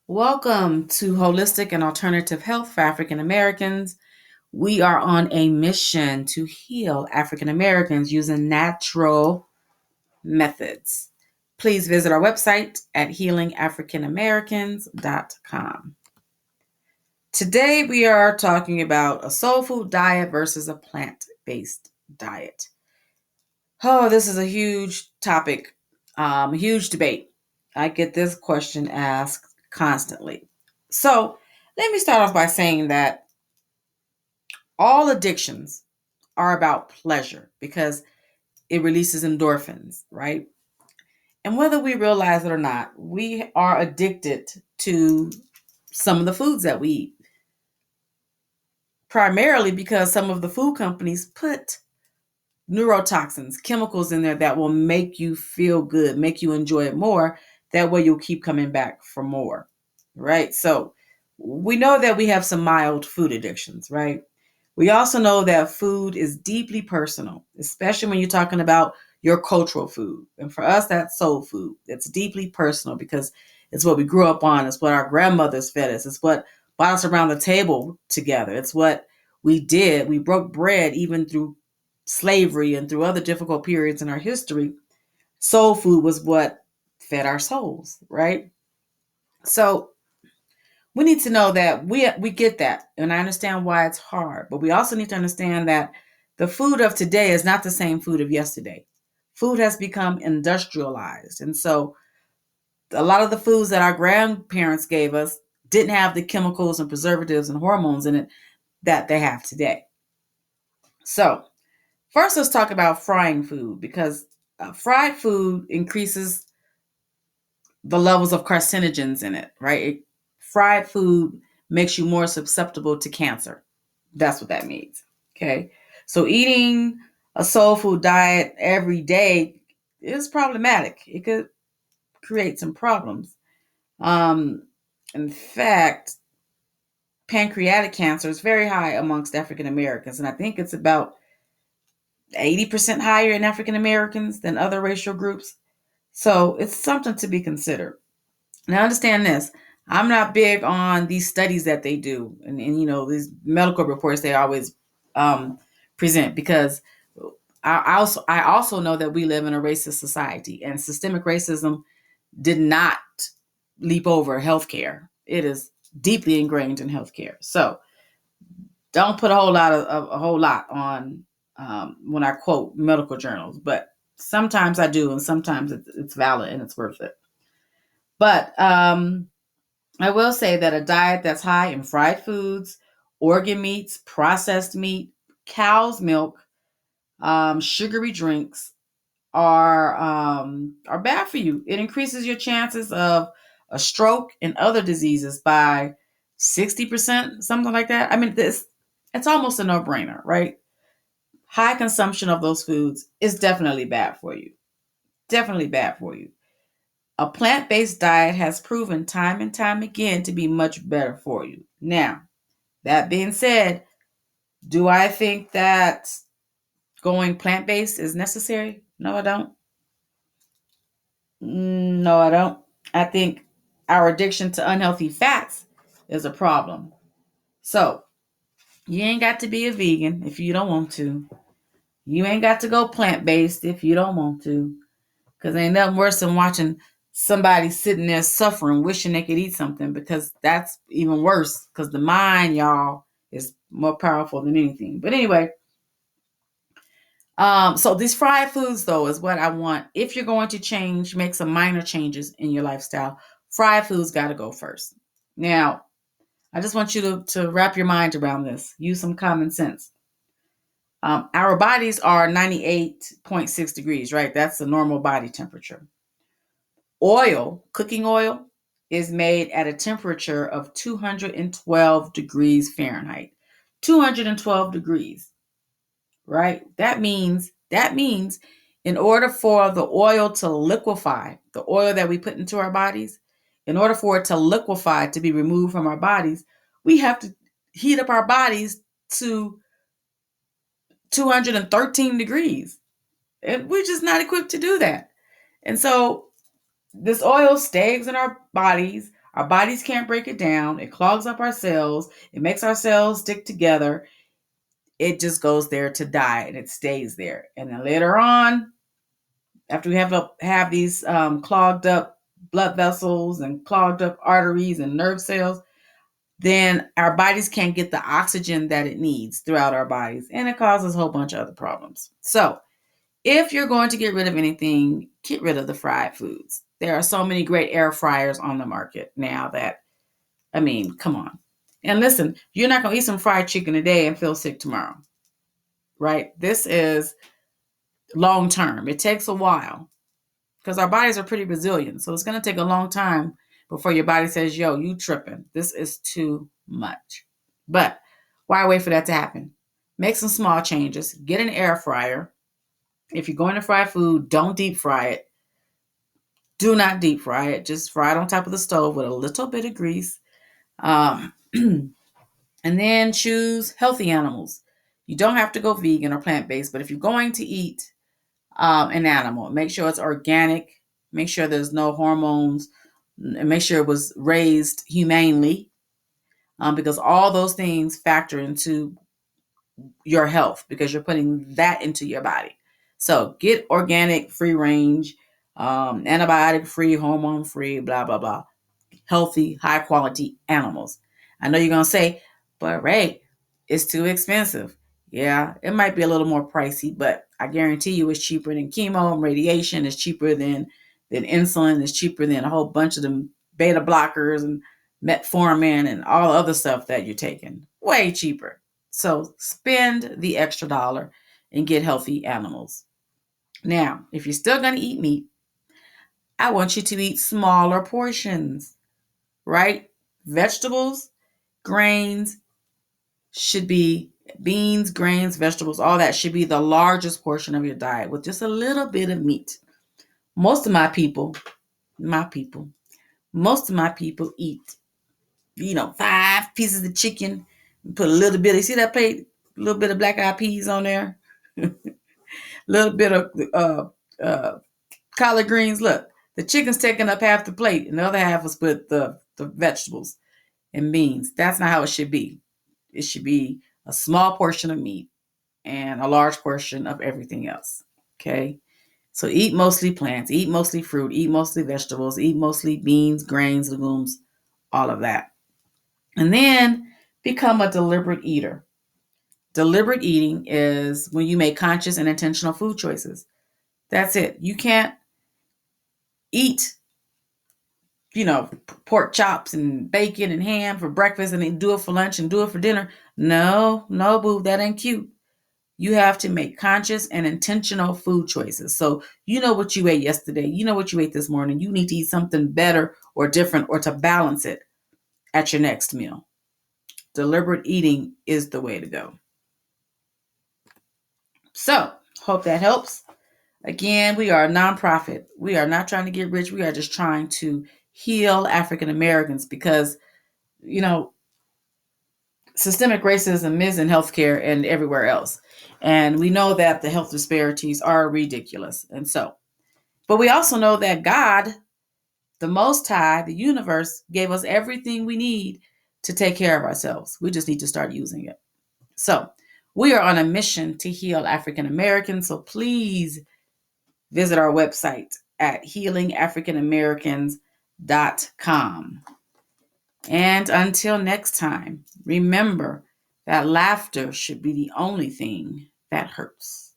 Welcome to Holistic and Alternative Health for African Americans. We are on a mission to heal African Americans using natural methods. Please visit our website at healingafricanamericans.com. Today we are talking about a soul food diet versus a plant-based diet. Oh, this is a huge topic, a huge debate. I get this question asked constantly. So let me start off by saying that all addictions are about pleasure because it releases endorphins, right? And whether we realize it or not, we are addicted to some of the foods that we eat, primarily because some of the food companies put neurotoxins, chemicals in there that will make you feel good, make you enjoy it more. That way you'll keep coming back for more, right? So we know that we have some mild food addictions, right? We also know that food is deeply personal, especially when you're talking about your cultural food. And for us, that's soul food. It's deeply personal because it's what we grew up on. It's what our grandmothers fed us. It's what brought us around the table together. It's what we did. We broke bread even through slavery and through other difficult periods in our history. Soul food was what fed our souls, right? So we need to know that we get that, and I understand why it's hard, but we also need to understand that the food of today is not the same food of yesterday. Food has become industrialized, and so a lot of the foods that our grandparents gave us didn't have the chemicals and preservatives and hormones in it that they have today. So first, let's talk about frying food because fried food increases the levels of carcinogens in it, right? Fried food makes you more susceptible to cancer. That's what that means. Okay. So eating a soul food diet every day is problematic. It could create some problems. Um, in fact, pancreatic cancer is very high amongst African Americans, and I think it's about 80% higher in African Americans than other racial groups. So it's something to be considered. Now, understand this. I'm not big on these studies that they do, and these medical reports they always present because I also know that we live in a racist society, and systemic racism did not leap over healthcare. It is deeply ingrained in healthcare. So don't put a whole lot on when I quote medical journals, but sometimes I do, and sometimes it's valid and it's worth it. But I will say that a diet that's high in fried foods, organ meats, processed meat, cow's milk, sugary drinks are bad for you. It increases your chances of a stroke and other diseases by 60%, something like that. I mean, this it's almost a no-brainer, right? High consumption of those foods is definitely bad for you. Definitely bad for you. A plant based diet has proven time and time again to be much better for you. Now, that being said, do I think that going plant based is necessary? No, I don't. No, I don't. I think our addiction to unhealthy fats is a problem. So, you ain't got to be a vegan if you don't want to. You ain't got to go plant based if you don't want to. Because ain't nothing worse than watching somebody sitting there suffering, wishing they could eat something, because that's even worse. Because the mind, y'all, is more powerful than anything. But anyway, so these fried foods, though, is what I want. If you're going to change, make some minor changes in your lifestyle, fried foods got to go first. Now, I just want you to wrap your mind around this. Use some common sense. Our bodies are 98.6 degrees, right? That's the normal body temperature. Oil, cooking oil, is made at a temperature of 212 degrees Fahrenheit. 212 degrees, right? That means in order for the oil to liquefy, the oil that we put into our bodies, in order for it to liquefy to be removed from our bodies, we have to heat up our bodies to 213 degrees. And we're just not equipped to do that. And so this oil stays in our bodies. Our bodies can't break it down. It clogs up our cells. It makes our cells stick together. It just goes there to die, and it stays there. And then later on, after we have these clogged up blood vessels and clogged up arteries and nerve cells, then our bodies can't get the oxygen that it needs throughout our bodies, and it causes a whole bunch of other problems. So if you're going to get rid of anything, get rid of the fried foods. There are so many great air fryers on the market now that, I mean, come on. And listen, you're not going to eat some fried chicken today and feel sick tomorrow, right? This is long term. It takes a while because our bodies are pretty resilient. So it's going to take a long time before your body says, yo, you tripping. This is too much. But why wait for that to happen? Make some small changes. Get an air fryer. If you're going to fry food, don't deep fry it. Do not deep fry it. Just fry it on top of the stove with a little bit of grease. And then choose healthy animals. You don't have to go vegan or plant-based, but if you're going to eat an animal, make sure it's organic. Make sure there's no hormones. And make sure it was raised humanely, because all those things factor into your health because you're putting that into your body. So get organic, free range, antibiotic free, hormone free, blah, blah, blah. Healthy, high quality animals. I know you're going to say, but Ray, it's too expensive. Yeah, it might be a little more pricey, but I guarantee you it's cheaper than chemo and radiation. It's cheaper than insulin. It's cheaper than a whole bunch of them beta blockers and metformin and all the other stuff that you're taking. Way cheaper. So spend the extra dollar and get healthy animals. Now, if you're still going to eat meat, I want you to eat smaller portions, right? Vegetables, grains should be beans, grains, vegetables, all that should be the largest portion of your diet with just a little bit of meat. Most of my people eat, 5 pieces of chicken, put a little bit, you see that plate? A little bit of black eyed peas on there, a little bit of collard greens. Look, the chicken's taking up half the plate, and the other half is with the vegetables and beans. That's not how it should be. It should be a small portion of meat and a large portion of everything else. Okay? So eat mostly plants, eat mostly fruit, eat mostly vegetables, eat mostly beans, grains, legumes, all of that. And then become a deliberate eater. Deliberate eating is when you make conscious and intentional food choices. That's it. You can't eat, pork chops and bacon and ham for breakfast and then do it for lunch and do it for dinner. No, boo, that ain't cute. You have to make conscious and intentional food choices. So you know what you ate yesterday. You know what you ate this morning. You need to eat something better or different or to balance it at your next meal. Deliberate eating is the way to go. So, hope that helps. Again, we are a nonprofit. We are not trying to get rich. We are just trying to heal African Americans because, systemic racism is in healthcare and everywhere else. And we know that the health disparities are ridiculous. And so, but we also know that God, the Most High, the universe, gave us everything we need to take care of ourselves. We just need to start using it. So, we are on a mission to heal African Americans. So, please visit our website at healingafricanamericans.com. And until next time, remember that laughter should be the only thing that hurts.